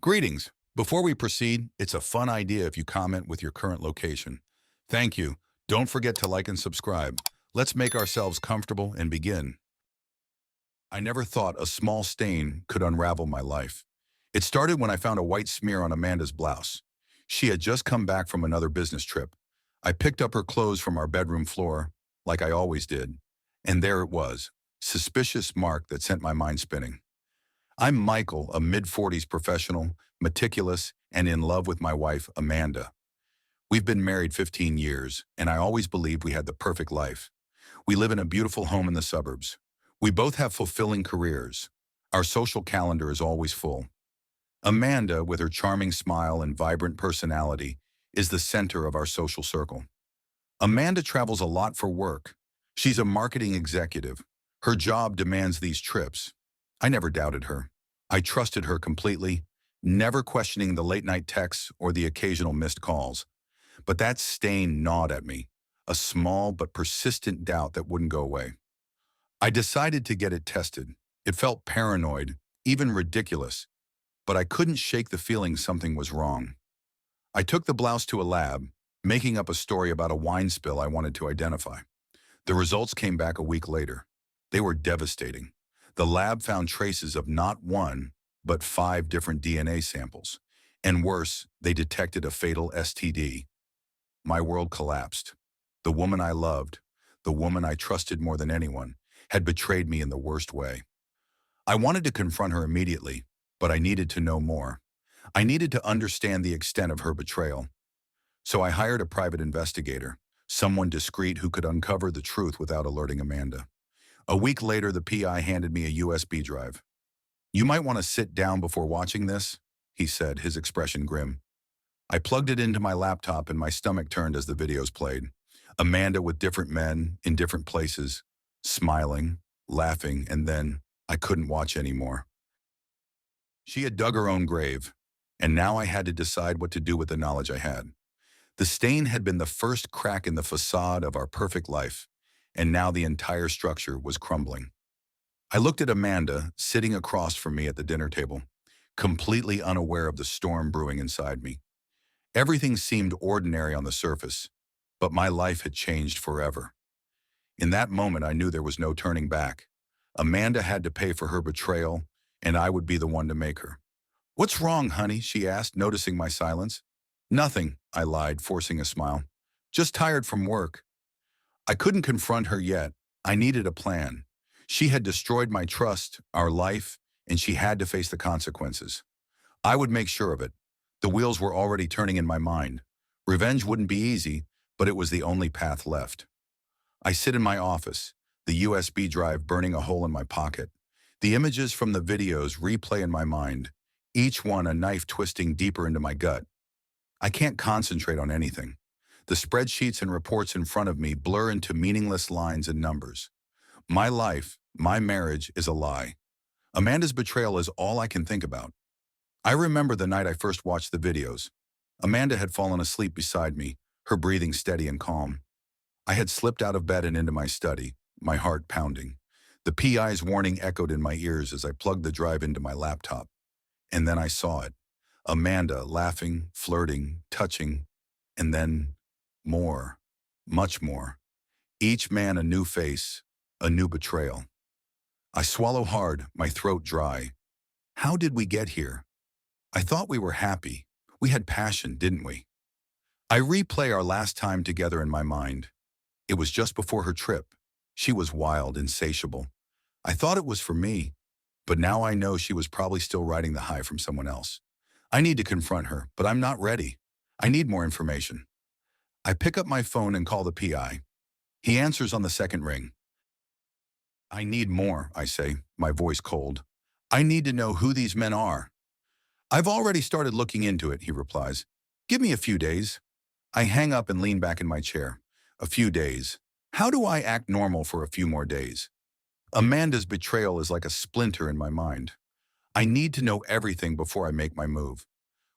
Greetings. Before we proceed, it's a fun idea if you comment with your current location. Thank you. Don't forget to like and subscribe. Let's make ourselves comfortable and begin. I never thought a small stain could unravel my life. It started when I found a white smear on Amanda's blouse. She had just come back from another business trip. I picked up her clothes from our bedroom floor, like I always did, and there it was, suspicious mark that sent my mind spinning. I'm Michael, a mid-40s professional, meticulous, and in love with my wife, Amanda. We've been married 15 years, and I always believed we had the perfect life. We live in a beautiful home in the suburbs. We both have fulfilling careers. Our social calendar is always full. Amanda, with her charming smile and vibrant personality, is the center of our social circle. Amanda travels a lot for work. She's a marketing executive. Her job demands these trips. I never doubted her. I trusted her completely, never questioning the late-night texts or the occasional missed calls. But that stain gnawed at me, a small but persistent doubt that wouldn't go away. I decided to get it tested. It felt paranoid, even ridiculous, but I couldn't shake the feeling something was wrong. I took the blouse to a lab, making up a story about a wine spill I wanted to identify. The results came back a week later. They were devastating. The lab found traces of not one, but 5 different DNA samples. And worse, they detected a fatal STD. My world collapsed. The woman I loved, the woman I trusted more than anyone, had betrayed me in the worst way. I wanted to confront her immediately, but I needed to know more. I needed to understand the extent of her betrayal. So I hired a private investigator, someone discreet who could uncover the truth without alerting Amanda. A week later, the PI handed me a USB drive. "You might want to sit down before watching this," he said, his expression grim. I plugged it into my laptop and my stomach turned as the videos played. Amanda with different men in different places, smiling, laughing, and then I couldn't watch anymore. She had dug her own grave, and now I had to decide what to do with the knowledge I had. The stain had been the first crack in the facade of our perfect life, and now the entire structure was crumbling. I looked at Amanda, sitting across from me at the dinner table, completely unaware of the storm brewing inside me. Everything seemed ordinary on the surface, but my life had changed forever. In that moment, I knew there was no turning back. Amanda had to pay for her betrayal, and I would be the one to make her. "What's wrong, honey?" she asked, noticing my silence. "Nothing," I lied, forcing a smile. "Just tired from work." I couldn't confront her yet. I needed a plan. She had destroyed my trust, our life, and she had to face the consequences. I would make sure of it. The wheels were already turning in my mind. Revenge wouldn't be easy, but it was the only path left. I sit in my office, the USB drive burning a hole in my pocket. The images from the videos replay in my mind, each one a knife twisting deeper into my gut. I can't concentrate on anything. The spreadsheets and reports in front of me blur into meaningless lines and numbers. My life, my marriage is a lie. Amanda's betrayal is all I can think about. I remember the night I first watched the videos. Amanda had fallen asleep beside me, her breathing steady and calm. I had slipped out of bed and into my study, my heart pounding. The PI's warning echoed in my ears as I plugged the drive into my laptop. And then I saw it. Amanda laughing, flirting, touching, and then more, much more. Each man a new face, a new betrayal. I swallow hard, my throat dry. How did we get here? I thought we were happy. We had passion, didn't we? I replay our last time together in my mind. It was just before her trip. She was wild, insatiable. I thought it was for me, but now I know she was probably still riding the high from someone else. I need to confront her, but I'm not ready. I need more information. I pick up my phone and call the PI. He answers on the second ring. "I need more," I say, my voice cold. "I need to know who these men are." "I've already started looking into it," he replies. "Give me a few days." I hang up and lean back in my chair. A few days. How do I act normal for a few more days? Amanda's betrayal is like a splinter in my mind. I need to know everything before I make my move.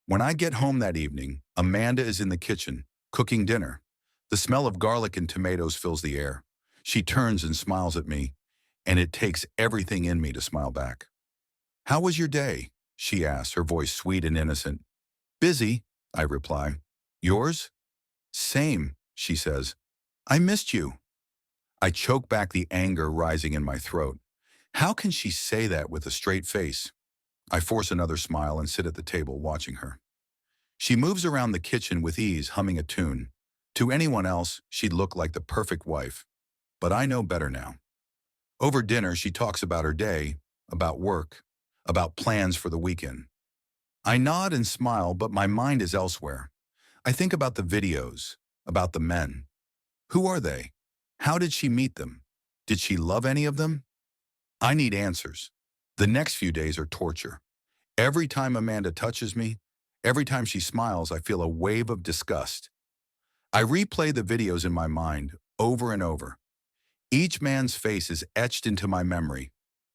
When I get home that evening, Amanda is in the kitchen, cooking dinner. The smell of garlic and tomatoes fills the air. She turns and smiles at me, and it takes everything in me to smile back. "How was your day?" she asks, her voice sweet and innocent. Busy, I reply. Yours? Same, she says. I missed you. I choke back the anger rising in my throat. How can she say that with a straight face? I force another smile and sit at the table watching her. She moves around the kitchen with ease, humming a tune. To anyone else, she'd look like the perfect wife. But I know better now. Over dinner, she talks about her day, about work, about plans for the weekend. I nod and smile, but my mind is elsewhere. I think about the videos, about the men. Who are they? How did she meet them? Did she love any of them? I need answers. The next few days are torture. Every time Amanda touches me, every time she smiles, I feel a wave of disgust. I replay the videos in my mind over and over. Each man's face is etched into my memory.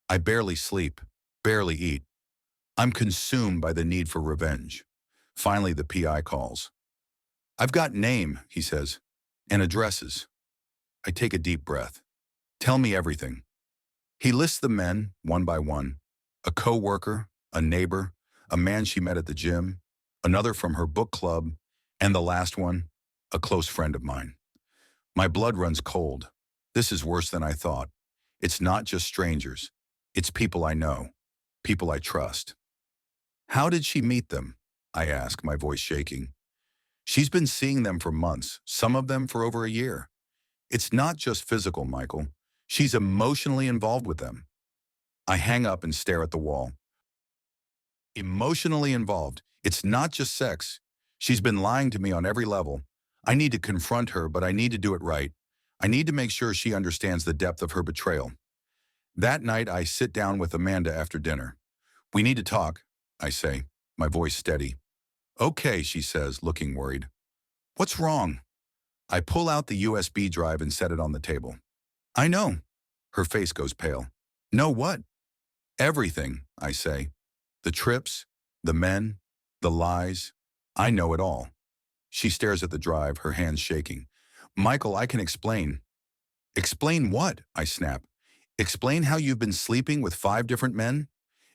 I barely sleep, barely eat. I'm consumed by the need for revenge. Finally, the PI calls. I've got name, he says, and addresses. I take a deep breath. Tell me everything. He lists the men, one by one. A co-worker, a neighbor, a man she met at the gym, another from her book club, and the last one, a close friend of mine. My blood runs cold. This is worse than I thought. It's not just strangers. It's people I know, people I trust. How did she meet them? I ask, my voice shaking. She's been seeing them for months, some of them for over a year. It's not just physical, Michael. She's emotionally involved with them. I hang up and stare at the wall. Emotionally involved. It's not just sex. She's been lying to me on every level. I need to confront her, but I need to do it right. I need to make sure she understands the depth of her betrayal. That night, I sit down with Amanda after dinner. We need to talk, I say, my voice steady. Okay, she says, looking worried. What's wrong? I pull out the USB drive and set it on the table. I know. Her face goes pale. Know what? Everything, I say. The trips, the men, the lies. I know it all. She stares at the drive, her hands shaking. Michael, I can explain. Explain what? I snap. Explain how you've been sleeping with 5 different men?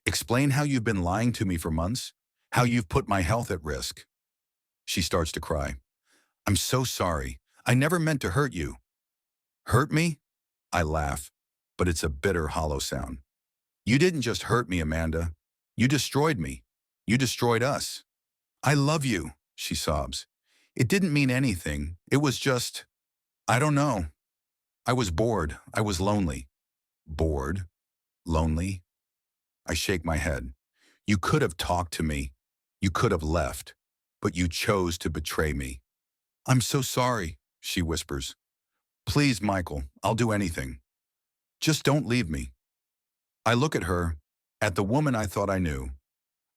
Explain how you've been lying to me for months? How you've put my health at risk? She starts to cry. I'm so sorry. I never meant to hurt you. Hurt me? I laugh, but it's a bitter, hollow sound. You didn't just hurt me, Amanda. You destroyed me. You destroyed us. I love you, she sobs. It didn't mean anything. It was just, I don't know. I was bored. I was lonely. Bored? Lonely? I shake my head. You could have talked to me. You could have left, but you chose to betray me. I'm so sorry, she whispers. Please, Michael, I'll do anything. Just don't leave me. I look at her, at the woman I thought I knew.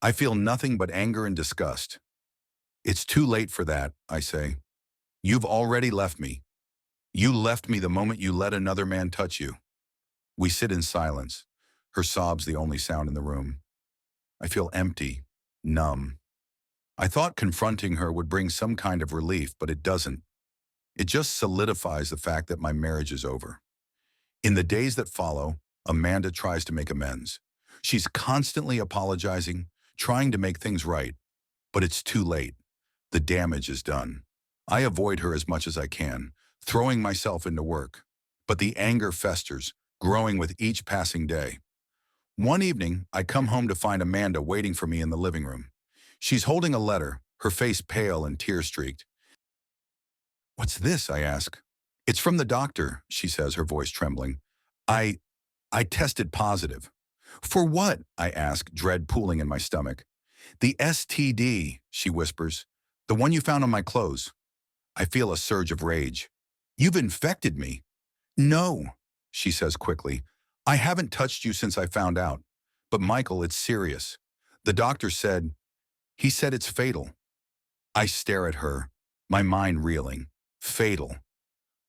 I feel nothing but anger and disgust. It's too late for that, I say. You've already left me. You left me the moment you let another man touch you. We sit in silence, her sobs the only sound in the room. I feel empty, numb. I thought confronting her would bring some kind of relief, but it doesn't. It just solidifies the fact that my marriage is over. In the days that follow, Amanda tries to make amends. She's constantly apologizing, trying to make things right. But it's too late. The damage is done. I avoid her as much as I can, throwing myself into work. But the anger festers, growing with each passing day. One evening, I come home to find Amanda waiting for me in the living room. She's holding a letter, her face pale and tear-streaked. What's this? I ask. It's from the doctor, she says, her voice trembling. I tested positive. For what? I ask, dread pooling in my stomach. The STD, she whispers. The one you found on my clothes. I feel a surge of rage. You've infected me. No, she says quickly. I haven't touched you since I found out. But Michael, it's serious. The doctor said, he said it's fatal. I stare at her, my mind reeling. Fatal.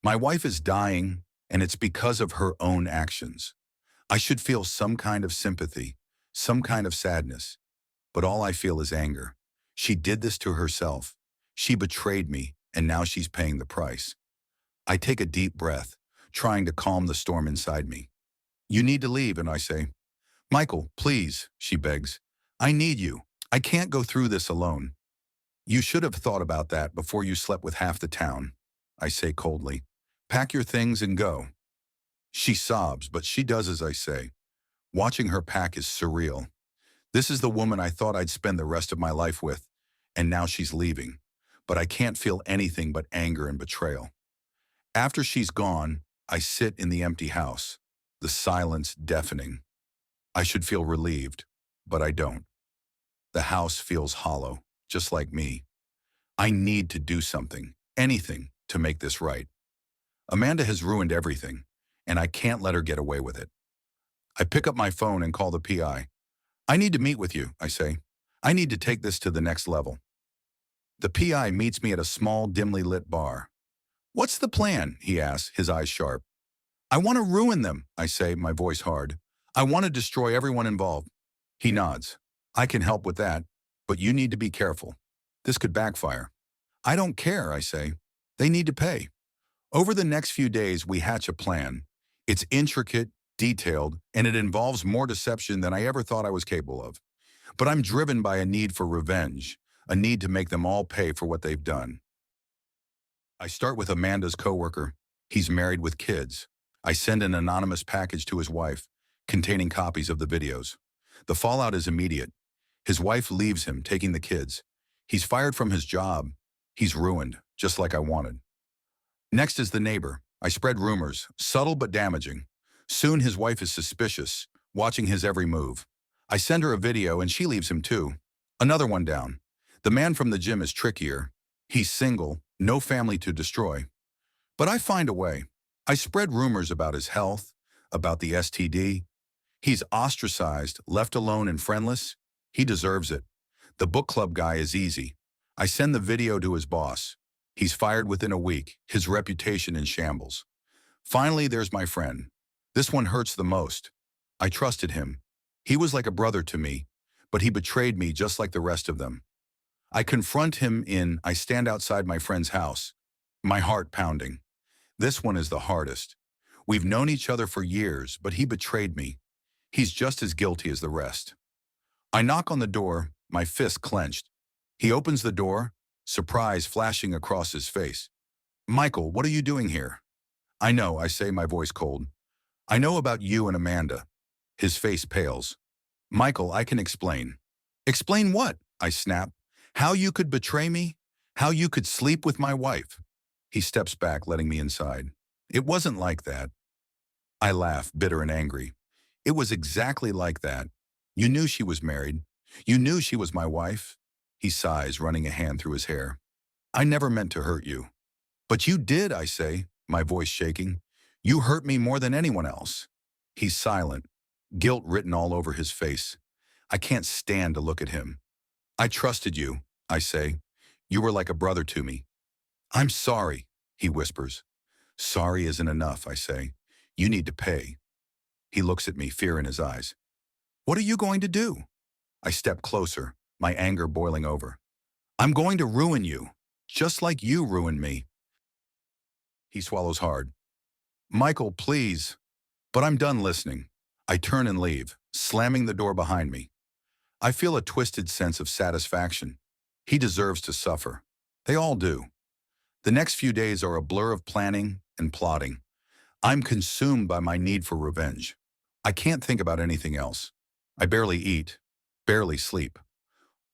My wife is dying, and it's because of her own actions. I should feel some kind of sympathy, some kind of sadness. But all I feel is anger. She did this to herself. She betrayed me, and now she's paying the price. I take a deep breath, trying to calm the storm inside me. You need to leave, and I say, Michael, please, she begs. I need you. I can't go through this alone. You should have thought about that before you slept with half the town, I say coldly. Pack your things and go. She sobs, but she does as I say. Watching her pack is surreal. This is the woman I thought I'd spend the rest of my life with, and now she's leaving. But I can't feel anything but anger and betrayal. After she's gone, I sit in the empty house, the silence deafening. I should feel relieved, but I don't. The house feels hollow, just like me. I need to do something, anything, to make this right. Amanda has ruined everything, and I can't let her get away with it. I pick up my phone and call the PI. I need to meet with you, I say. I need to take this to the next level. The PI meets me at a small, dimly lit bar. What's the plan? He asks, his eyes sharp. I want to ruin them, I say, my voice hard. I want to destroy everyone involved. He nods. I can help with that, but you need to be careful. This could backfire. I don't care, I say. They need to pay. Over the next few days, we hatch a plan. It's intricate, detailed, and it involves more deception than I ever thought I was capable of. But I'm driven by a need for revenge, a need to make them all pay for what they've done. I start with Amanda's coworker. He's married with kids. I send an anonymous package to his wife, containing copies of the videos. The fallout is immediate. His wife leaves him, taking the kids. He's fired from his job. He's ruined, just like I wanted. Next is the neighbor. I spread rumors, subtle but damaging. Soon his wife is suspicious, watching his every move. I send her a video and she leaves him too. Another one down. The man from the gym is trickier. He's single, no family to destroy. But I find a way. I spread rumors about his health, about the STD. He's ostracized, left alone and friendless. He deserves it. The book club guy is easy. I send the video to his boss. He's fired within a week, his reputation in shambles. Finally, there's my friend. This one hurts the most. I trusted him. He was like a brother to me, but he betrayed me just like the rest of them. I confront him I stand outside my friend's house, my heart pounding. This one is the hardest. We've known each other for years, but he betrayed me. He's just as guilty as the rest. I knock on the door, my fist clenched. He opens the door, surprise flashing across his face. Michael, what are you doing here? I know, I say, my voice cold. I know about you and Amanda. His face pales. Michael, I can explain. Explain what? I snap. How you could betray me? How you could sleep with my wife? He steps back, letting me inside. It wasn't like that. I laugh, bitter and angry. It was exactly like that. You knew she was married. You knew she was my wife. He sighs, running a hand through his hair. I never meant to hurt you. But you did, I say, my voice shaking. You hurt me more than anyone else. He's silent, guilt written all over his face. I can't stand to look at him. I trusted you, I say. You were like a brother to me. I'm sorry, he whispers. Sorry isn't enough, I say. You need to pay. He looks at me, fear in his eyes. What are you going to do? I step closer, my anger boiling over. I'm going to ruin you, just like you ruined me. He swallows hard. Michael, please. But I'm done listening. I turn and leave, slamming the door behind me. I feel a twisted sense of satisfaction. He deserves to suffer. They all do. The next few days are a blur of planning and plotting. I'm consumed by my need for revenge. I can't think about anything else. I barely eat, barely sleep.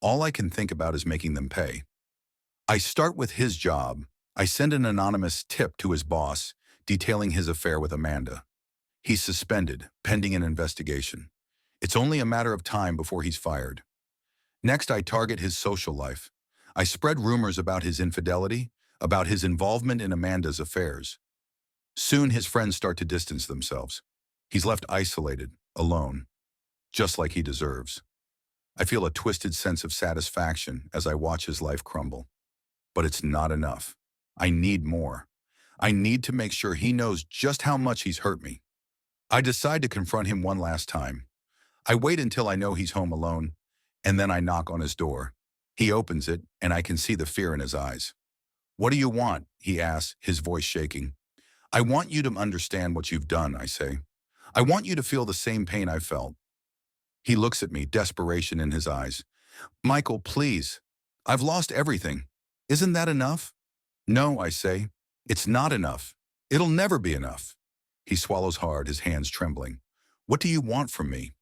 All I can think about is making them pay. I start with his job. I send an anonymous tip to his boss, detailing his affair with Amanda. He's suspended, pending an investigation. It's only a matter of time before he's fired. Next, I target his social life. I spread rumors about his infidelity, about his involvement in Amanda's affairs. Soon, his friends start to distance themselves. He's left isolated, alone, just like he deserves. I feel a twisted sense of satisfaction as I watch his life crumble. But it's not enough. I need more. I need to make sure he knows just how much he's hurt me. I decide to confront him one last time. I wait until I know he's home alone, and then I knock on his door. He opens it, and I can see the fear in his eyes. What do you want? He asks, his voice shaking. I want you to understand what you've done, I say. I want you to feel the same pain I felt. He looks at me, desperation in his eyes. Michael, please. I've lost everything. Isn't that enough? No, I say. It's not enough. It'll never be enough. He swallows hard, his hands trembling. What do you want from me?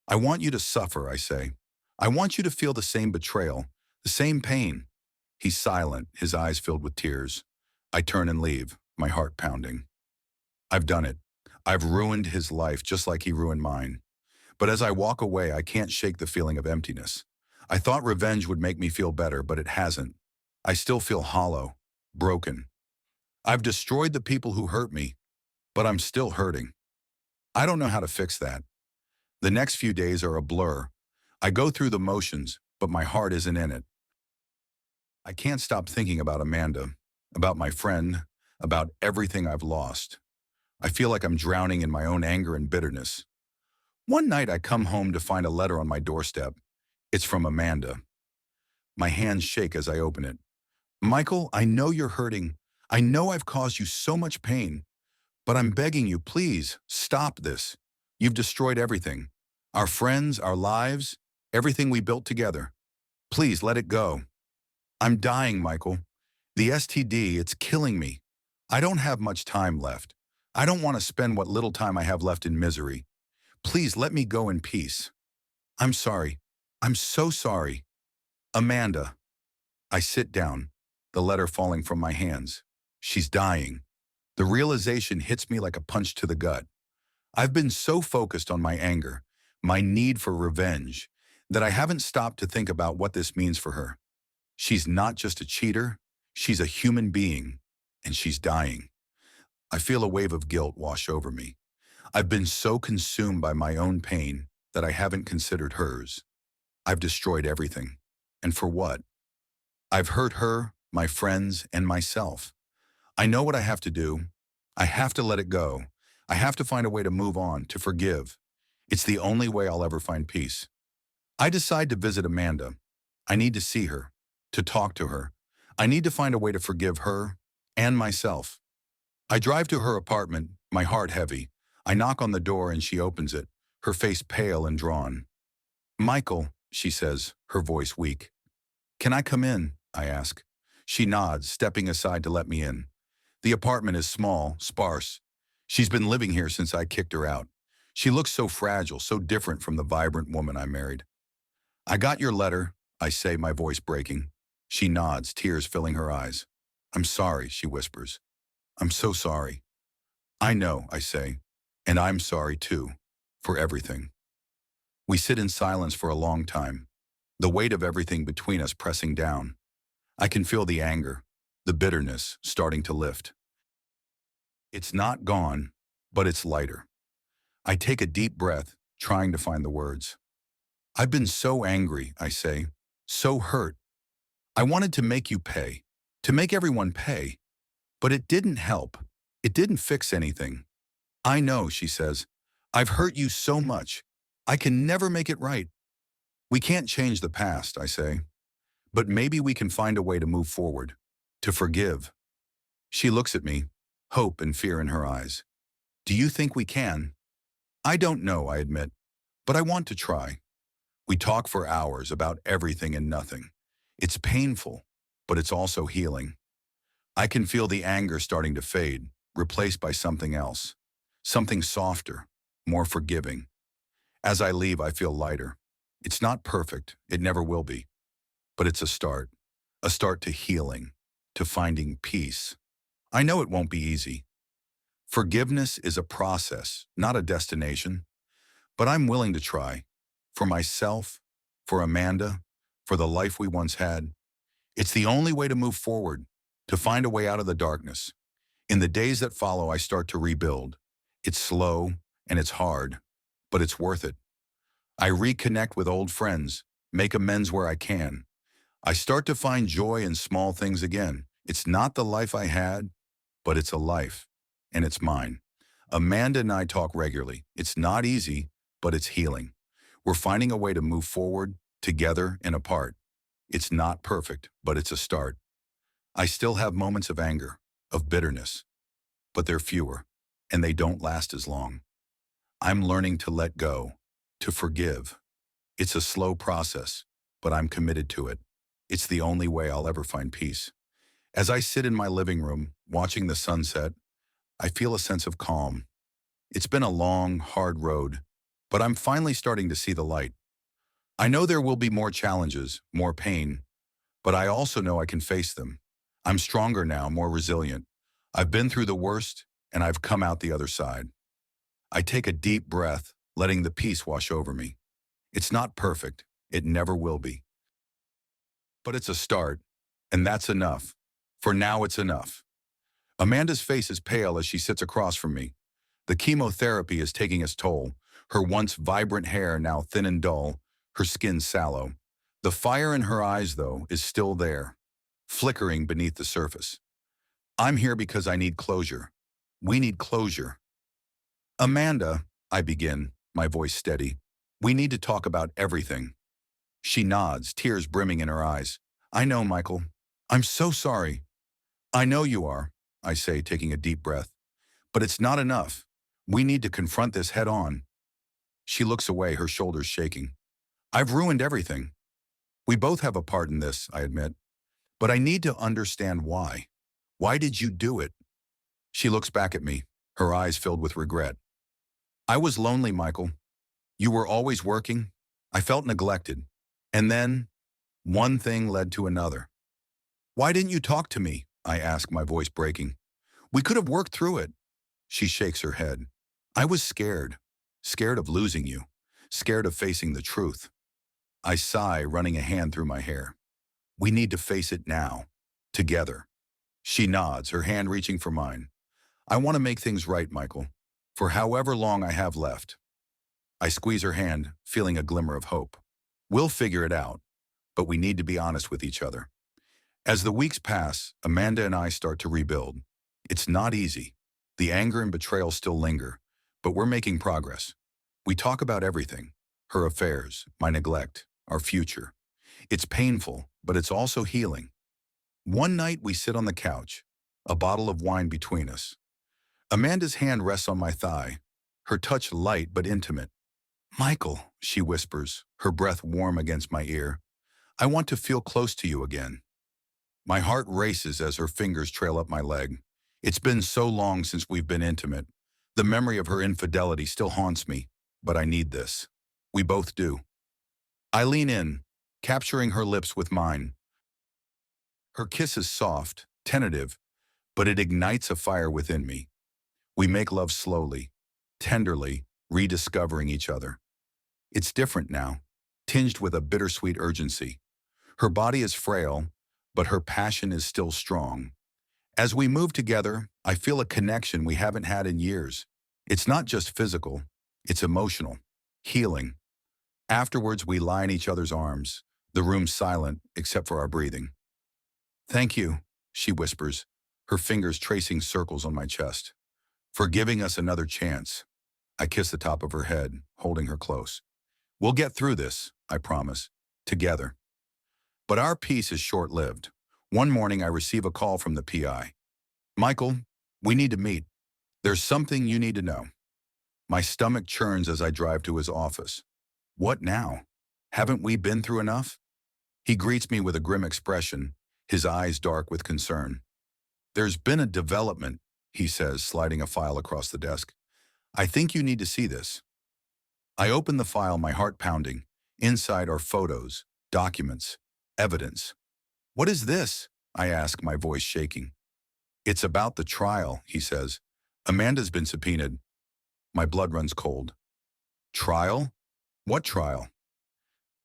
I want you to suffer, I say. I want you to feel the same betrayal, the same pain. He's silent, his eyes filled with tears. I turn and leave, my heart pounding. I've done it. I've ruined his life just like he ruined mine. But as I walk away, I can't shake the feeling of emptiness. I thought revenge would make me feel better, but it hasn't. I still feel hollow, broken. I've destroyed the people who hurt me, but I'm still hurting. I don't know how to fix that. The next few days are a blur. I go through the motions, but my heart isn't in it. I can't stop thinking about Amanda, about my friend, about everything I've lost. I feel like I'm drowning in my own anger and bitterness. One night I come home to find a letter on my doorstep. It's from Amanda. My hands shake as I open it. Michael, I know you're hurting. I know I've caused you so much pain. But I'm begging you, please, stop this. You've destroyed everything. Our friends, our lives, everything we built together. Please let it go. I'm dying, Michael. The STD, it's killing me. I don't have much time left. I don't want to spend what little time I have left in misery. Please let me go in peace. I'm sorry. I'm so sorry. Amanda. I sit down, the letter falling from my hands. She's dying. The realization hits me like a punch to the gut. I've been so focused on my anger, my need for revenge, that I haven't stopped to think about what this means for her. She's not just a cheater, she's a human being, and she's dying. I feel a wave of guilt wash over me. I've been so consumed by my own pain that I haven't considered hers. I've destroyed everything. And for what? I've hurt her, my friends, and myself. I know what I have to do. I have to let it go. I have to find a way to move on, to forgive. It's the only way I'll ever find peace. I decide to visit Amanda. I need to see her, to talk to her. I need to find a way to forgive her and myself. I drive to her apartment, my heart heavy. I knock on the door and she opens it, her face pale and drawn. Michael, she says, her voice weak. Can I come in? I ask. She nods, stepping aside to let me in. The apartment is small, sparse. She's been living here since I kicked her out. She looks so fragile, so different from the vibrant woman I married. I got your letter, I say, my voice breaking. She nods, tears filling her eyes. I'm sorry, she whispers. I'm so sorry. I know, I say, and I'm sorry too, for everything. We sit in silence for a long time, the weight of everything between us pressing down. I can feel the anger, the bitterness starting to lift. It's not gone, but it's lighter. I take a deep breath, trying to find the words. I've been so angry, I say, so hurt. I wanted to make you pay, to make everyone pay. But it didn't help. It didn't fix anything. I know, she says. I've hurt you so much. I can never make it right. We can't change the past, I say. But maybe we can find a way to move forward, to forgive. She looks at me, hope and fear in her eyes. Do you think we can? I don't know, I admit, but I want to try. We talk for hours about everything and nothing. It's painful, but it's also healing. I can feel the anger starting to fade, replaced by something else. Something softer, more forgiving. As I leave, I feel lighter. It's not perfect, it never will be. But it's a start to healing, to finding peace. I know it won't be easy. Forgiveness is a process, not a destination. But I'm willing to try. For myself, for Amanda, for the life we once had. It's the only way to move forward, to find a way out of the darkness. In the days that follow, I start to rebuild. It's slow and it's hard, but it's worth it. I reconnect with old friends, make amends where I can. I start to find joy in small things again. It's not the life I had, but it's a life, and it's mine. Amanda and I talk regularly. It's not easy, but it's healing. We're finding a way to move forward, together and apart. It's not perfect, but it's a start. I still have moments of anger, of bitterness, but they're fewer, and they don't last as long. I'm learning to let go, to forgive, It's a slow process, but I'm committed to it. It's the only way I'll ever find peace. As I sit in my living room, watching the sunset, I feel a sense of calm. It's been a long, hard road, but I'm finally starting to see the light. I know there will be more challenges, more pain, but I also know I can face them. I'm stronger now, more resilient. I've been through the worst, and I've come out the other side. I take a deep breath, letting the peace wash over me. It's not perfect. It never will be. But it's a start, and that's enough. For now, it's enough. Amanda's face is pale as she sits across from me. The chemotherapy is taking its toll. Her once vibrant hair now thin and dull, her skin sallow. The fire in her eyes, though, is still there, flickering beneath the surface. I'm here because I need closure. We need closure. Amanda, I begin, my voice steady. We need to talk about everything. She nods, tears brimming in her eyes. I know, Michael. I'm so sorry. I know you are, I say, taking a deep breath. But it's not enough. We need to confront this head on. She looks away, her shoulders shaking. I've ruined everything. We both have a part in this, I admit. But I need to understand why. Why did you do it? She looks back at me, her eyes filled with regret. I was lonely, Michael. You were always working. I felt neglected. And then, one thing led to another. Why didn't you talk to me? I ask, my voice breaking. We could have worked through it. She shakes her head. I was scared. Scared of losing you. Scared of facing the truth. I sigh, running a hand through my hair. We need to face it now. Together. She nods, her hand reaching for mine. I want to make things right, Michael. For however long I have left. I squeeze her hand, feeling a glimmer of hope. We'll figure it out, but we need to be honest with each other. As the weeks pass, Amanda and I start to rebuild. It's not easy. The anger and betrayal still linger, but we're making progress. We talk about everything, her affairs, my neglect, our future. It's painful, but it's also healing. One night we sit on the couch, a bottle of wine between us. Amanda's hand rests on my thigh, her touch light but intimate. Michael, she whispers, her breath warm against my ear. I want to feel close to you again. My heart races as her fingers trail up my leg. It's been so long since we've been intimate. The memory of her infidelity still haunts me, but I need this. We both do. I lean in, capturing her lips with mine. Her kiss is soft, tentative, but it ignites a fire within me. We make love slowly, tenderly, rediscovering each other. It's different now, tinged with a bittersweet urgency. Her body is frail, but her passion is still strong. As we move together, I feel a connection we haven't had in years. It's not just physical, it's emotional, healing. Afterwards, we lie in each other's arms, the room silent except for our breathing. Thank you, she whispers, her fingers tracing circles on my chest. For giving us another chance. I kiss the top of her head, holding her close. We'll get through this, I promise, together. But our peace is short-lived. One morning I receive a call from the PI. Michael, we need to meet. There's something you need to know. My stomach churns as I drive to his office. What now? Haven't we been through enough? He greets me with a grim expression, his eyes dark with concern. There's been a development, he says, sliding a file across the desk. I think you need to see this. I open the file, my heart pounding. Inside are photos, documents, evidence. What is this? I ask, my voice shaking. It's about the trial, he says. Amanda's been subpoenaed. My blood runs cold. Trial? What trial?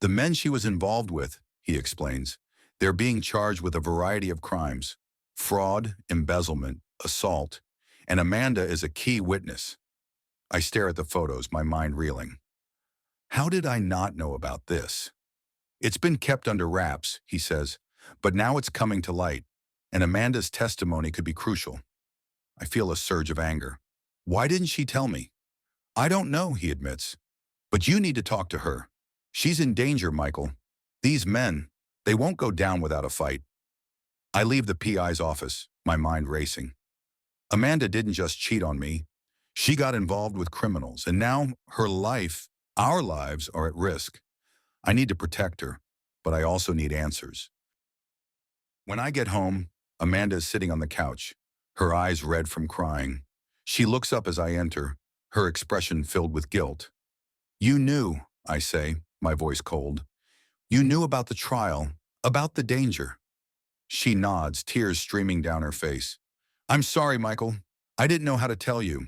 The men she was involved with, he explains. They're being charged with a variety of crimes. Fraud, embezzlement, assault, and Amanda is a key witness. I stare at the photos, my mind reeling. How did I not know about this? It's been kept under wraps, he says, but now it's coming to light, and Amanda's testimony could be crucial. I feel a surge of anger. Why didn't she tell me? I don't know, he admits, but you need to talk to her. She's in danger, Michael. These men, they won't go down without a fight. I leave the PI's office, my mind racing. Amanda didn't just cheat on me. She got involved with criminals, and now her life, our lives, are at risk. I need to protect her, but I also need answers. When I get home, Amanda is sitting on the couch, her eyes red from crying. She looks up as I enter, her expression filled with guilt. You knew, I say, my voice cold. You knew about the trial, about the danger. She nods, tears streaming down her face. I'm sorry, Michael. I didn't know how to tell you.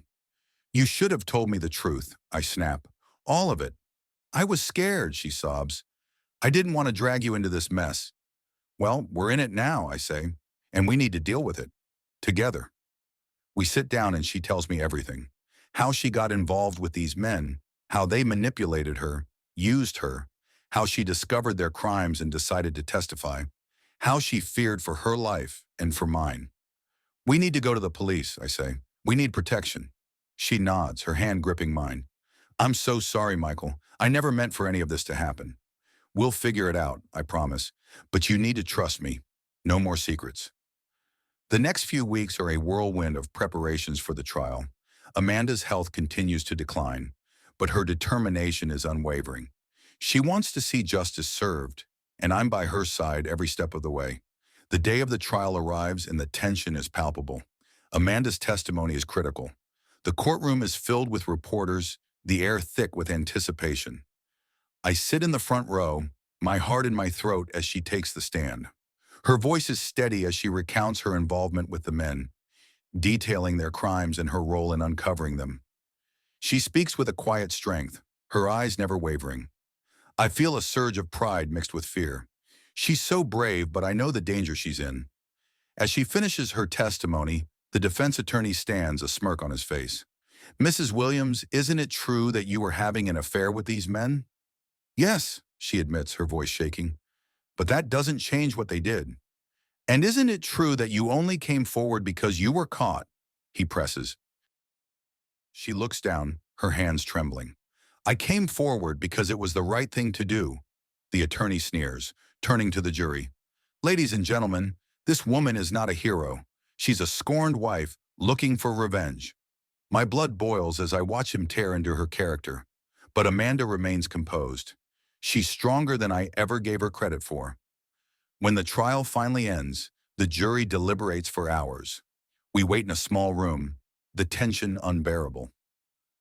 You should have told me the truth, I snap. All of it. I was scared, she sobs. I didn't want to drag you into this mess. Well, we're in it now, I say, and we need to deal with it. Together. We sit down and she tells me everything. How she got involved with these men, how they manipulated her, used her, how she discovered their crimes and decided to testify, how she feared for her life and for mine. We need to go to the police, I say. We need protection. She nods, her hand gripping mine. I'm so sorry, Michael. I never meant for any of this to happen. We'll figure it out, I promise. But you need to trust me. No more secrets. The next few weeks are a whirlwind of preparations for the trial. Amanda's health continues to decline, but her determination is unwavering. She wants to see justice served, and I'm by her side every step of the way. The day of the trial arrives and the tension is palpable. Amanda's testimony is critical. The courtroom is filled with reporters, the air thick with anticipation. I sit in the front row, my heart in my throat as she takes the stand. Her voice is steady as she recounts her involvement with the men, detailing their crimes and her role in uncovering them. She speaks with a quiet strength, her eyes never wavering. I feel a surge of pride mixed with fear. She's so brave, but I know the danger she's in. As she finishes her testimony, the defense attorney stands, a smirk on his face. Mrs. Williams, isn't it true that you were having an affair with these men? Yes, she admits, her voice shaking. But that doesn't change what they did. And isn't it true that you only came forward because you were caught? He presses. She looks down, her hands trembling. I came forward because it was the right thing to do. The attorney sneers, turning to the jury. Ladies and gentlemen, this woman is not a hero. She's a scorned wife looking for revenge. My blood boils as I watch him tear into her character. But Amanda remains composed. She's stronger than I ever gave her credit for. When the trial finally ends, the jury deliberates for hours. We wait in a small room, the tension unbearable.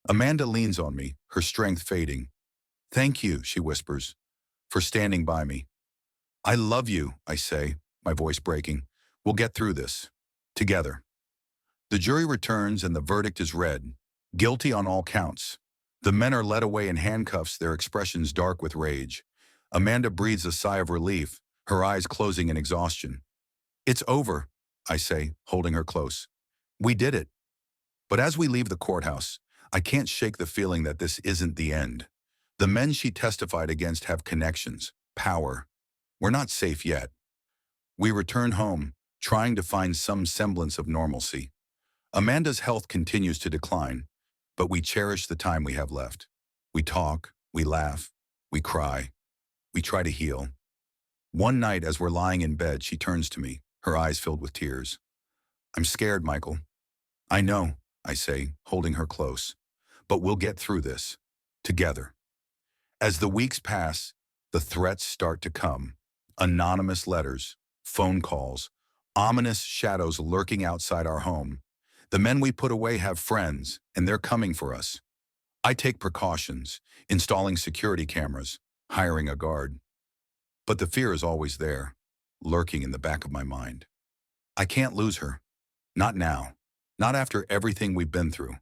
Amanda leans on me, her strength fading. Thank you, she whispers, for standing by me. I love you, I say, my voice breaking. We'll get through this. Together. The jury returns and the verdict is read. Guilty on all counts. The men are led away in handcuffs, their expressions dark with rage. Amanda breathes a sigh of relief, her eyes closing in exhaustion. It's over, I say, holding her close. We did it. But as we leave the courthouse, I can't shake the feeling that this isn't the end. The men she testified against have connections, power. We're not safe yet. We return home, trying to find some semblance of normalcy. Amanda's health continues to decline, but we cherish the time we have left. We talk, we laugh, we cry, we try to heal. One night as we're lying in bed, she turns to me, her eyes filled with tears. I'm scared, Michael. I know, I say, holding her close. But we'll get through this. Together. As the weeks pass, the threats start to come. Anonymous letters, phone calls, ominous shadows lurking outside our home. The men we put away have friends, and they're coming for us. I take precautions, installing security cameras, hiring a guard. But the fear is always there, lurking in the back of my mind. I can't lose her. Not now. Not after everything we've been through.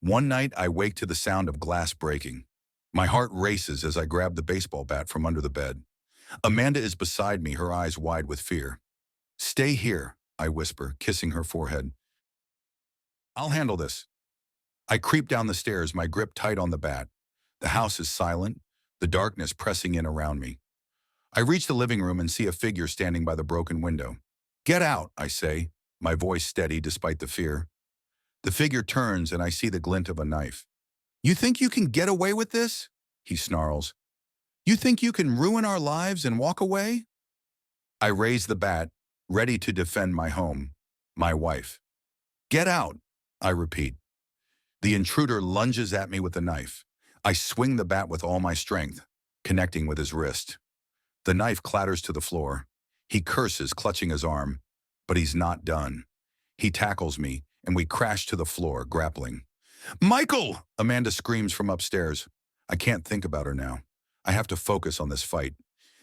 One night, I wake to the sound of glass breaking. My heart races as I grab the baseball bat from under the bed. Amanda is beside me, her eyes wide with fear. Stay here, I whisper, kissing her forehead. I'll handle this. I creep down the stairs, my grip tight on the bat. The house is silent, the darkness pressing in around me. I reach the living room and see a figure standing by the broken window. Get out, I say, my voice steady despite the fear. The figure turns and I see the glint of a knife. You think you can get away with this? He snarls. You think you can ruin our lives and walk away? I raise the bat, ready to defend my home, my wife. Get out, I repeat. The intruder lunges at me with the knife. I swing the bat with all my strength. connecting with his wrist. The knife clatters to the floor. He curses, clutching his arm, but he's not done. He tackles me, and we crash to the floor, grappling. Michael! Amanda screams from upstairs. I can't think about her now. I have to focus on this fight.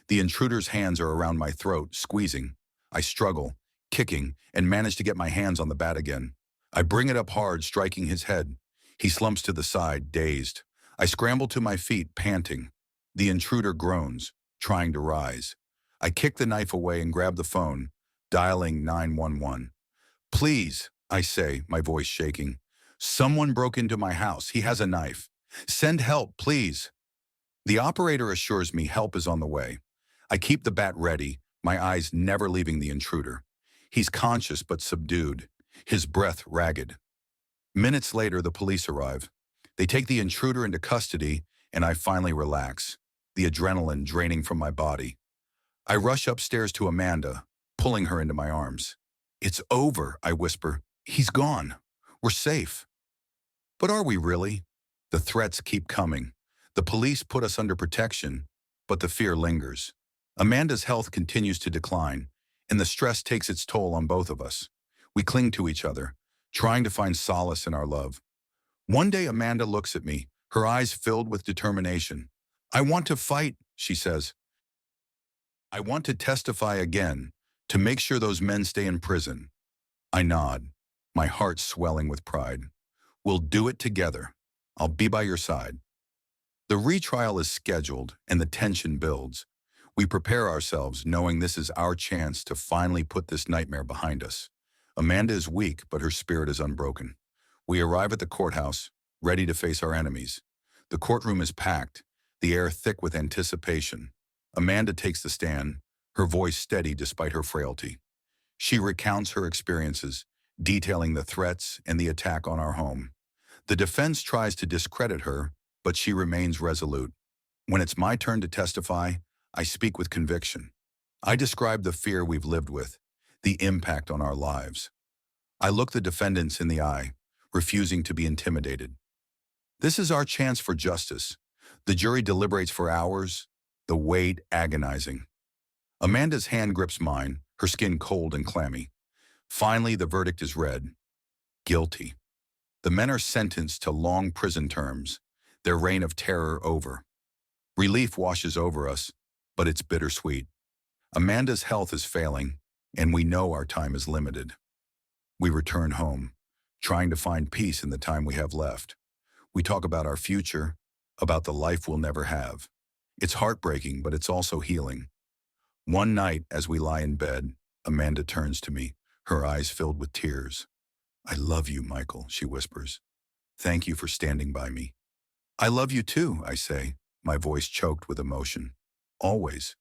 The intruder's hands are around my throat, squeezing. I struggle, kicking, and manage to get my hands on the bat again. I bring it up hard, striking his head. He slumps to the side, dazed. I scramble to my feet, panting. The intruder groans, trying to rise. I kick the knife away and grab the phone, dialing 911. Please, I say, my voice shaking. Someone broke into my house. He has a knife. Send help, please. The operator assures me help is on the way. I keep the bat ready, my eyes never leaving the intruder. He's conscious but subdued, his breath ragged. Minutes later, the police arrive. They take the intruder into custody, and I finally relax, the adrenaline draining from my body. I rush upstairs to Amanda, pulling her into my arms. It's over, I whisper. He's gone. We're safe. But are we really? The threats keep coming. The police put us under protection, but the fear lingers. Amanda's health continues to decline, and the stress takes its toll on both of us. We cling to each other, trying to find solace in our love. One day, Amanda looks at me, her eyes filled with determination. I want to fight, she says. I want to testify again, to make sure those men stay in prison. I nod, my heart swelling with pride. We'll do it together. I'll be by your side. The retrial is scheduled, and the tension builds. We prepare ourselves, knowing this is our chance to finally put this nightmare behind us. Amanda is weak, but her spirit is unbroken. We arrive at the courthouse, ready to face our enemies. The courtroom is packed, the air thick with anticipation. Amanda takes the stand, her voice steady despite her frailty. She recounts her experiences, detailing the threats and the attack on our home. The defense tries to discredit her, but she remains resolute. When it's my turn to testify, I speak with conviction. I describe the fear we've lived with, the impact on our lives. I look the defendants in the eye, refusing to be intimidated. This is our chance for justice. The jury deliberates for hours, the wait agonizing. Amanda's hand grips mine, her skin cold and clammy. Finally, the verdict is read. Guilty. The men are sentenced to long prison terms, their reign of terror over. Relief washes over us, but it's bittersweet. Amanda's health is failing, and we know our time is limited. We return home, trying to find peace in the time we have left. We talk about our future, about the life we'll never have. It's heartbreaking, but it's also healing. One night, as we lie in bed, Amanda turns to me, her eyes filled with tears. I love you, Michael, she whispers. Thank you for standing by me. I love you too, I say, my voice choked with emotion. Always.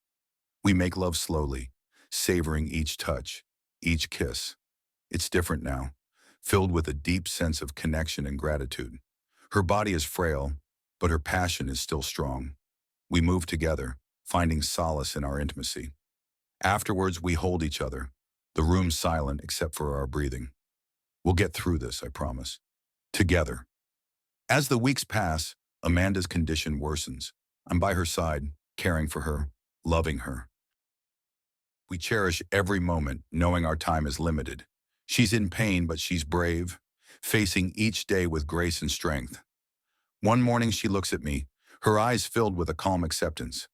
We make love slowly, savoring each touch, each kiss. It's different now, filled with a deep sense of connection and gratitude. Her body is frail, but her passion is still strong. We move together, finding solace in our intimacy. Afterwards, we hold each other, the room silent except for our breathing. We'll get through this, I promise. Together. As the weeks pass, Amanda's condition worsens. I'm by her side, caring for her, loving her. We cherish every moment, knowing our time is limited. She's in pain, but she's brave, facing each day with grace and strength. One morning she looks at me, her eyes filled with a calm acceptance.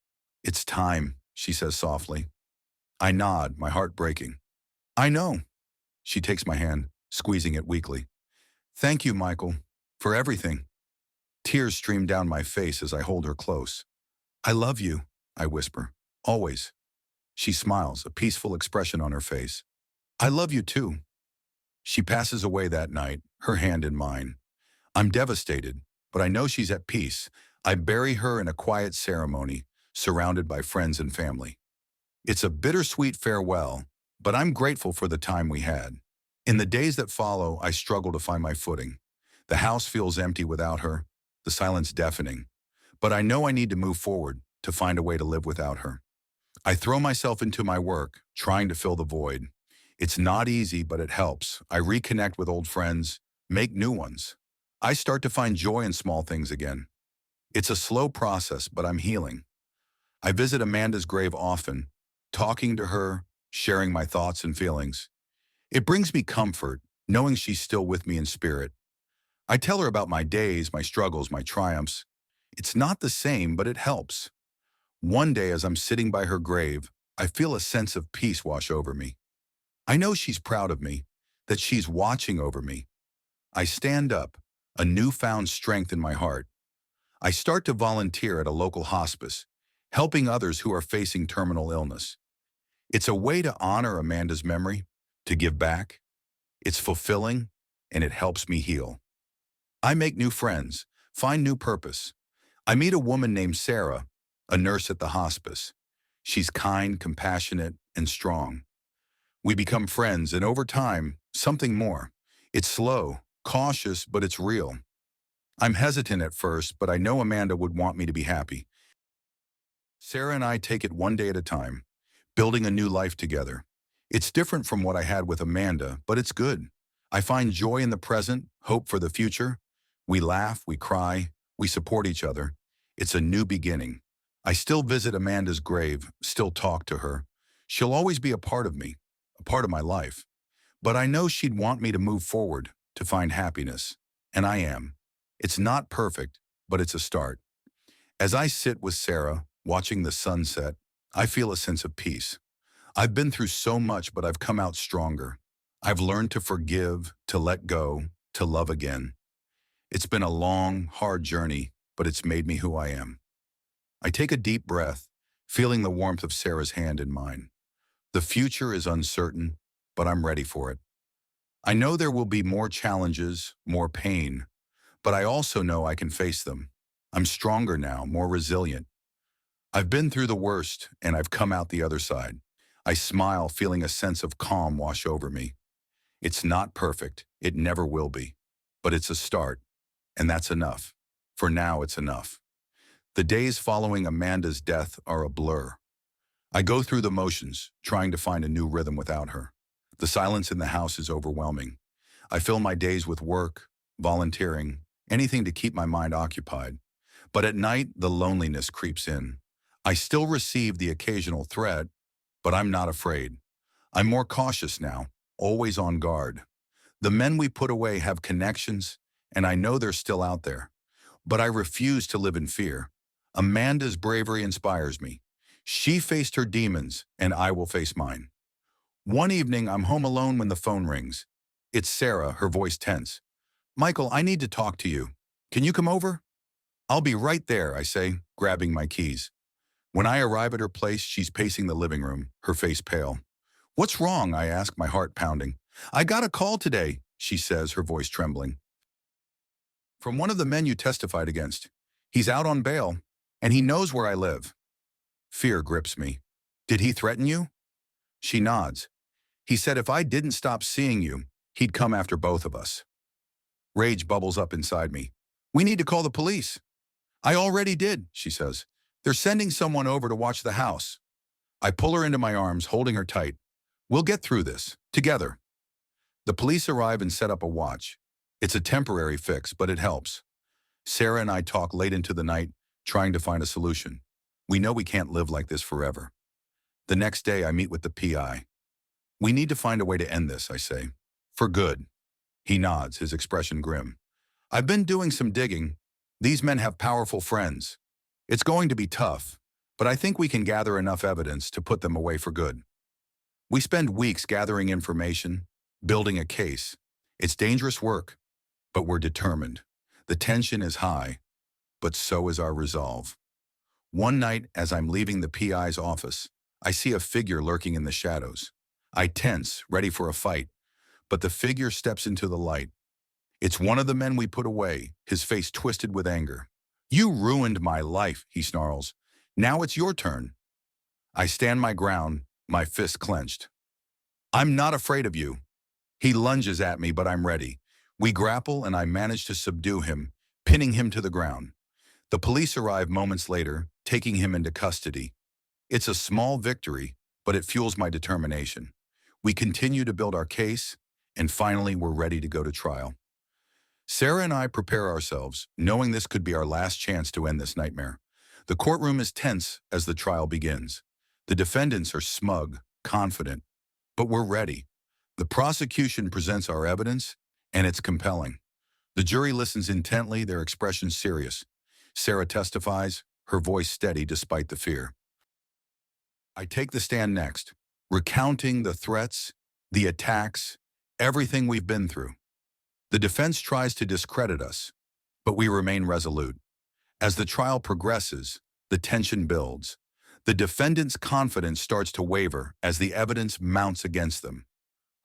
It's time, she says softly. I nod, my heart breaking. I know. She takes my hand, squeezing it weakly. Thank you, Michael, for everything. Tears stream down my face as I hold her close. I love you, I whisper, always. She smiles, a peaceful expression on her face. I love you too. She passes away that night, her hand in mine. I'm devastated, but I know she's at peace. I bury her in a quiet ceremony, surrounded by friends and family. It's a bittersweet farewell, but I'm grateful for the time we had. In the days that follow, I struggle to find my footing. The house feels empty without her, the silence deafening. But I know I need to move forward, to find a way to live without her. I throw myself into my work, trying to fill the void. It's not easy, but it helps. I reconnect with old friends, make new ones. I start to find joy in small things again. It's a slow process, but I'm healing. I visit Amanda's grave often, talking to her, sharing my thoughts and feelings. It brings me comfort, knowing she's still with me in spirit. I tell her about my days, my struggles, my triumphs. It's not the same, but it helps. One day, as I'm sitting by her grave, I feel a sense of peace wash over me. I know she's proud of me, that she's watching over me. I stand up, a newfound strength in my heart. I start to volunteer at a local hospice, helping others who are facing terminal illness. It's a way to honor Amanda's memory, to give back. It's fulfilling, and it helps me heal. I make new friends, find new purpose. I meet a woman named Sarah, a nurse at the hospice. She's kind, compassionate, and strong. We become friends, and over time, something more. It's slow, cautious, but it's real. I'm hesitant at first, but I know Amanda would want me to be happy. Sarah and I take it one day at a time, building a new life together. It's different from what I had with Amanda, but it's good. I find joy in the present, hope for the future. We laugh, we cry, we support each other. It's a new beginning. I still visit Amanda's grave, still talk to her. She'll always be a part of me, a part of my life. But I know she'd want me to move forward, to find happiness. And I am. It's not perfect, but it's a start. As I sit with Sarah, watching the sunset, I feel a sense of peace. I've been through so much, but I've come out stronger. I've learned to forgive, to let go, to love again. It's been a long, hard journey, but it's made me who I am. I take a deep breath, feeling the warmth of Sarah's hand in mine. The future is uncertain, but I'm ready for it. I know there will be more challenges, more pain, but I also know I can face them. I'm stronger now, more resilient. I've been through the worst, and I've come out the other side. I smile, feeling a sense of calm wash over me. It's not perfect, it never will be, but it's a start, and that's enough. For now, it's enough. The days following Amanda's death are a blur. I go through the motions, trying to find a new rhythm without her. The silence in the house is overwhelming. I fill my days with work, volunteering, anything to keep my mind occupied. But at night, the loneliness creeps in. I still receive the occasional threat, but I'm not afraid. I'm more cautious now, always on guard. The men we put away have connections, and I know they're still out there. But I refuse to live in fear. Amanda's bravery inspires me. She faced her demons, and I will face mine. One evening, I'm home alone when the phone rings. It's Sarah, her voice tense. "Michael, I need to talk to you. Can you come over?" "I'll be right there," I say, grabbing my keys. When I arrive at her place, she's pacing the living room, her face pale. "What's wrong?" I ask, my heart pounding. "I got a call today," she says, her voice trembling. "From one of the men you testified against. He's out on bail, and he knows where I live." Fear grips me. "Did he threaten you?" She nods. "He said if I didn't stop seeing you, he'd come after both of us." Rage bubbles up inside me. "We need to call the police." "I already did," she says. "They're sending someone over to watch the house." I pull her into my arms, holding her tight. "We'll get through this, together." The police arrive and set up a watch. It's a temporary fix, but it helps. Sarah and I talk late into the night, trying to find a solution. We know we can't live like this forever. The next day, I meet with the PI. "We need to find a way to end this," I say. "For good." He nods, his expression grim. "I've been doing some digging. These men have powerful friends. It's going to be tough, but I think we can gather enough evidence to put them away for good." We spend weeks gathering information, building a case. It's dangerous work, but we're determined. The tension is high, but so is our resolve. One night, as I'm leaving the PI's office, I see a figure lurking in the shadows. I tense, ready for a fight, but the figure steps into the light. It's one of the men we put away, his face twisted with anger. "You ruined my life," he snarls. "Now it's your turn." I stand my ground, my fist clenched. "I'm not afraid of you." He lunges at me, but I'm ready. We grapple, and I manage to subdue him, pinning him to the ground. The police arrive moments later, taking him into custody. It's a small victory, but it fuels my determination. We continue to build our case, and finally we're ready to go to trial. Sarah and I prepare ourselves, knowing this could be our last chance to end this nightmare. The courtroom is tense as the trial begins. The defendants are smug, confident, but we're ready. The prosecution presents our evidence, and it's compelling. The jury listens intently, their expressions serious. Sarah testifies, her voice steady despite the fear. I take the stand next, recounting the threats, the attacks, everything we've been through. The defense tries to discredit us, but we remain resolute. As the trial progresses, the tension builds. The defendant's confidence starts to waver as the evidence mounts against them.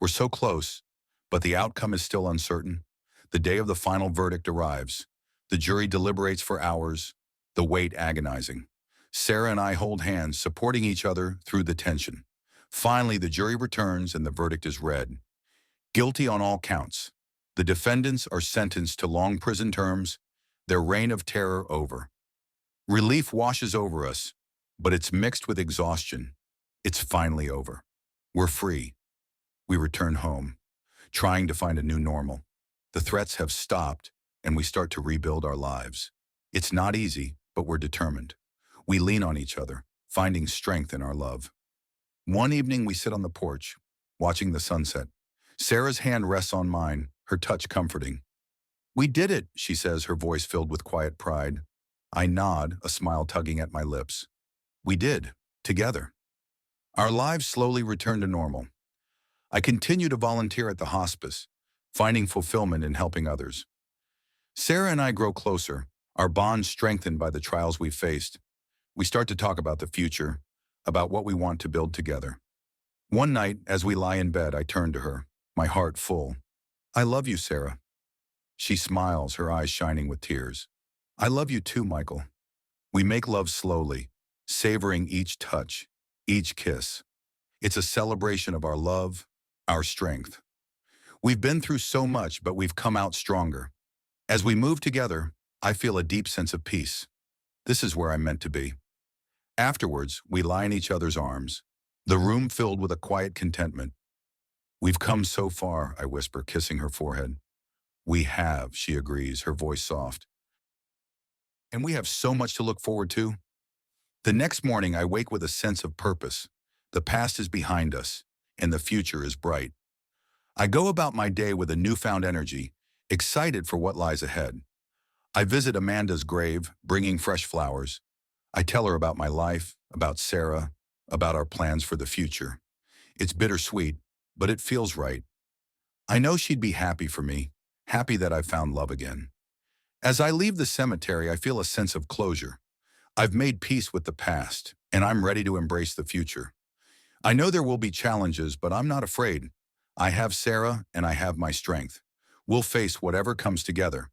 We're so close, but the outcome is still uncertain. The day of the final verdict arrives. The jury deliberates for hours, the wait agonizing. Sarah and I hold hands, supporting each other through the tension. Finally, the jury returns and the verdict is read. Guilty on all counts. The defendants are sentenced to long prison terms, their reign of terror over. Relief washes over us, but it's mixed with exhaustion. It's finally over. We're free. We return home, trying to find a new normal. The threats have stopped, and we start to rebuild our lives. It's not easy, but we're determined. We lean on each other, finding strength in our love. One evening, we sit on the porch, watching the sunset. Sarah's hand rests on mine, her touch comforting. "We did it," she says, her voice filled with quiet pride. I nod, a smile tugging at my lips. We did, together. Our lives slowly return to normal. I continue to volunteer at the hospice, finding fulfillment in helping others. Sarah and I grow closer, our bond strengthened by the trials we've faced. We start to talk about the future, about what we want to build together. One night, as we lie in bed, I turn to her, my heart full. "I love you, Sarah." She smiles, her eyes shining with tears. "I love you too, Michael." We make love slowly, savoring each touch, each kiss. It's a celebration of our love, our strength. We've been through so much, but we've come out stronger. As we move together, I feel a deep sense of peace. This is where I'm meant to be. Afterwards, we lie in each other's arms, the room filled with a quiet contentment. "We've come so far," I whisper, kissing her forehead. "We have," she agrees, her voice soft. "And we have so much to look forward to." The next morning, I wake with a sense of purpose. The past is behind us, and the future is bright. I go about my day with a newfound energy, excited for what lies ahead. I visit Amanda's grave, bringing fresh flowers. I tell her about my life, about Sarah, about our plans for the future. It's bittersweet, but it feels right. I know she'd be happy for me, happy that I found love again. As I leave the cemetery, I feel a sense of closure. I've made peace with the past, and I'm ready to embrace the future. I know there will be challenges, but I'm not afraid. I have Sarah, and I have my strength. We'll face whatever comes together.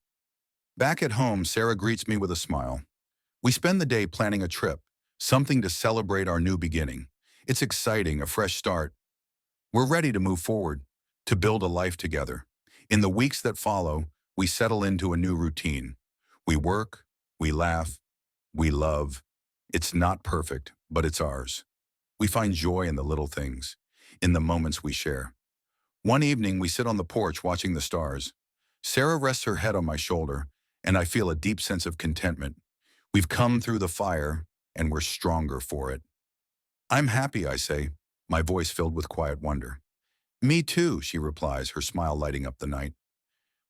Back at home, Sarah greets me with a smile. We spend the day planning a trip, something to celebrate our new beginning. It's exciting, a fresh start. We're ready to move forward, to build a life together. In the weeks that follow, we settle into a new routine. We work, we laugh, we love. It's not perfect, but it's ours. We find joy in the little things, in the moments we share. One evening, we sit on the porch watching the stars. Sarah rests her head on my shoulder, and I feel a deep sense of contentment. We've come through the fire, and we're stronger for it. "I'm happy," I say, my voice filled with quiet wonder. "Me too," she replies, her smile lighting up the night.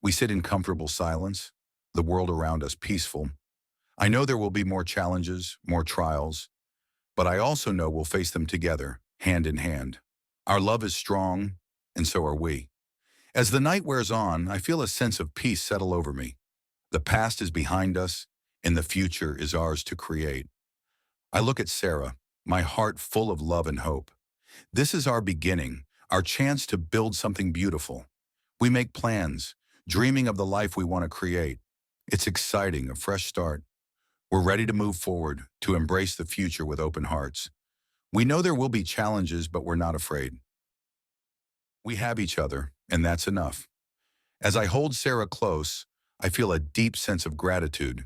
We sit in comfortable silence, the world around us peaceful. I know there will be more challenges, more trials, but I also know we'll face them together, hand in hand. Our love is strong, and so are we. As the night wears on, I feel a sense of peace settle over me. The past is behind us, and the future is ours to create. I look at Sarah, my heart full of love and hope. This is our beginning, our chance to build something beautiful. We make plans, dreaming of the life we want to create. It's exciting, a fresh start. We're ready to move forward, to embrace the future with open hearts. We know there will be challenges, but we're not afraid. We have each other, and that's enough. As I hold Sarah close, I feel a deep sense of gratitude.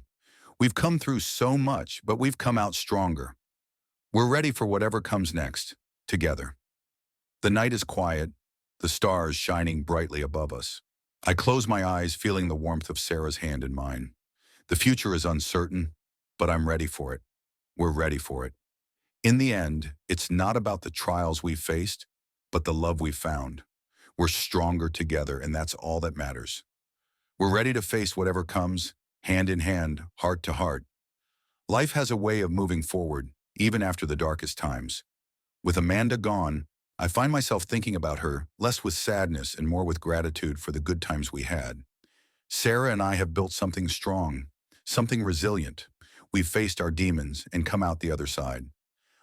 We've come through so much, but we've come out stronger. We're ready for whatever comes next, together. The night is quiet, the stars shining brightly above us. I close my eyes, feeling the warmth of Sarah's hand in mine. The future is uncertain, but I'm ready for it. We're ready for it. In the end, it's not about the trials we've faced, but the love we've found. We're stronger together, and that's all that matters. We're ready to face whatever comes, hand in hand, heart to heart. Life has a way of moving forward, even after the darkest times. With Amanda gone, I find myself thinking about her less with sadness and more with gratitude for the good times we had. Sarah and I have built something strong, something resilient. We've faced our demons and come out the other side.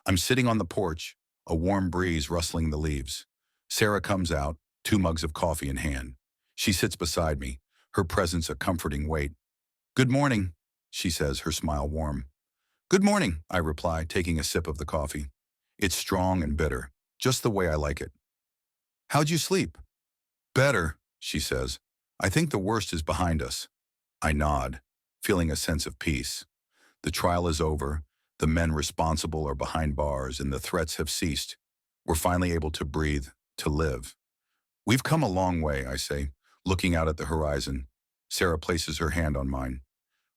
I'm sitting on the porch, a warm breeze rustling the leaves. Sarah comes out, 2 mugs of coffee in hand. She sits beside me, her presence a comforting weight. "Good morning," she says, her smile warm. "Good morning," I reply, taking a sip of the coffee. It's strong and bitter, just the way I like it. "How'd you sleep?" "Better," she says. "I think the worst is behind us." I nod, feeling a sense of peace. The trial is over, the men responsible are behind bars, and the threats have ceased. We're finally able to breathe, to live. "We've come a long way," I say, looking out at the horizon. Sarah places her hand on mine.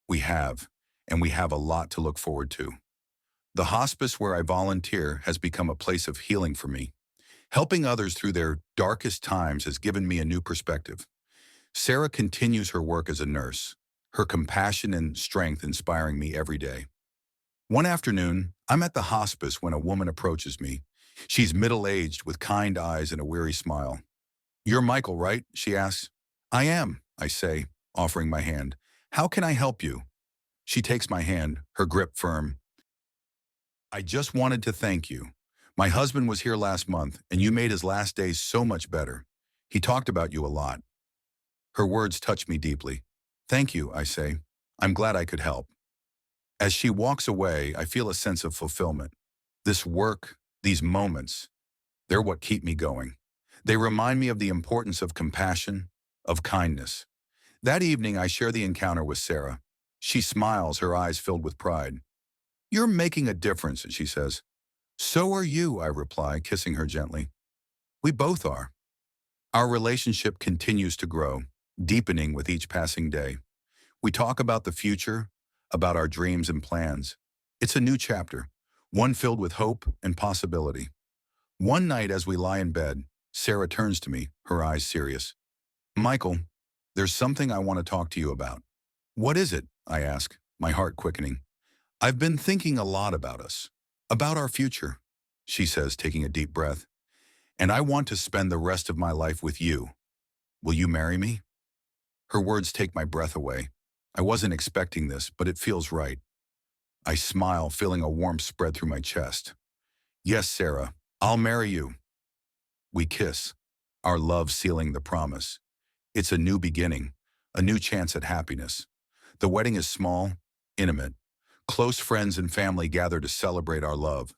"We have, and we have a lot to look forward to." The hospice where I volunteer has become a place of healing for me. Helping others through their darkest times has given me a new perspective. Sarah continues her work as a nurse, her compassion and strength inspiring me every day. One afternoon, I'm at the hospice when a woman approaches me. She's middle-aged with kind eyes and a weary smile. "You're Michael, right?" she asks. "I am," I say, offering my hand. "How can I help you?" She takes my hand, her grip firm. "I just wanted to thank you. My husband was here last month, and you made his last days so much better. He talked about you a lot." Her words touch me deeply. "Thank you," I say. "I'm glad I could help." As she walks away, I feel a sense of fulfillment. This work, these moments, they're what keep me going. They remind me of the importance of compassion, of kindness. That evening, I share the encounter with Sarah. She smiles, her eyes filled with pride. "You're making a difference," she says. "So are you," I reply, kissing her gently. "We both are." Our relationship continues to grow, deepening with each passing day. We talk about the future, about our dreams and plans. It's a new chapter, one filled with hope and possibility. One night as we lie in bed, Sarah turns to me, her eyes serious. "Michael, there's something I want to talk to you about." "What is it?" I ask, my heart quickening. "I've been thinking a lot about us, about our future," she says, taking a deep breath. "And I want to spend the rest of my life with you. Will you marry me?" Her words take my breath away. I wasn't expecting this, but it feels right. I smile, feeling a warmth spread through my chest. "Yes, Sarah, I'll marry you." We kiss, our love sealing the promise. It's a new beginning, a new chance at happiness. The wedding is small, intimate. Close friends and family gather to celebrate our love.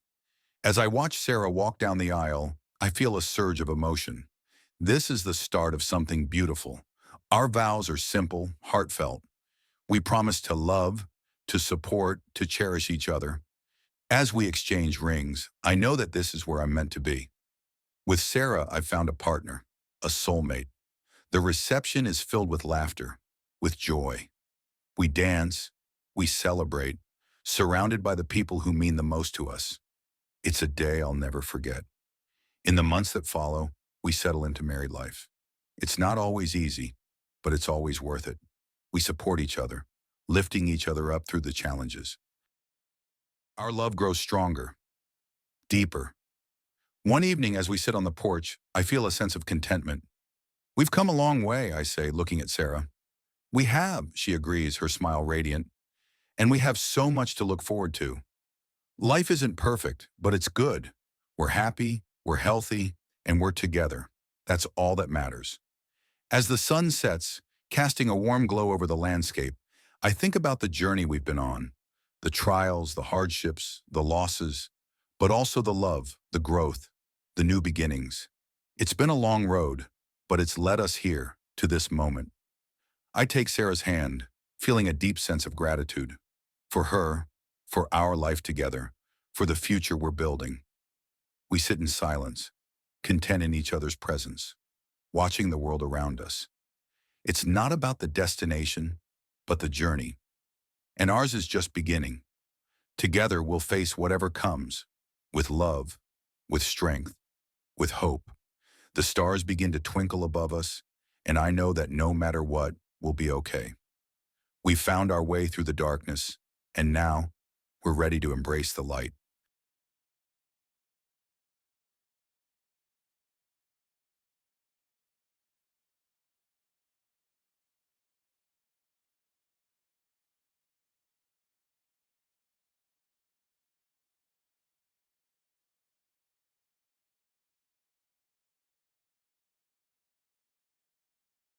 As I watch Sarah walk down the aisle, I feel a surge of emotion. This is the start of something beautiful. Our vows are simple, heartfelt. We promise to love, to support, to cherish each other. As we exchange rings, I know that this is where I'm meant to be. With Sarah, I've found a partner, a soulmate. The reception is filled with laughter, with joy. We dance, we celebrate, surrounded by the people who mean the most to us. It's a day I'll never forget. In the months that follow, we settle into married life. It's not always easy, but it's always worth it. We support each other, lifting each other up through the challenges. Our love grows stronger, deeper. One evening as we sit on the porch, I feel a sense of contentment. "We've come a long way," I say, looking at Sarah. "We have," she agrees, her smile radiant. "And we have so much to look forward to. Life isn't perfect, but it's good. We're happy, we're healthy, and we're together. That's all that matters." As the sun sets, casting a warm glow over the landscape, I think about the journey we've been on, the trials, the hardships, the losses, but also the love, the growth, the new beginnings. It's been a long road, but it's led us here, to this moment. I take Sarah's hand, feeling a deep sense of gratitude. For her, for our life together, for the future we're building. We sit in silence, content in each other's presence, watching the world around us. It's not about the destination, but the journey. And ours is just beginning. Together, we'll face whatever comes, with love, with strength, with hope. The stars begin to twinkle above us, and I know that no matter what, we'll be okay. We've found our way through the darkness, and now we're ready to embrace the light.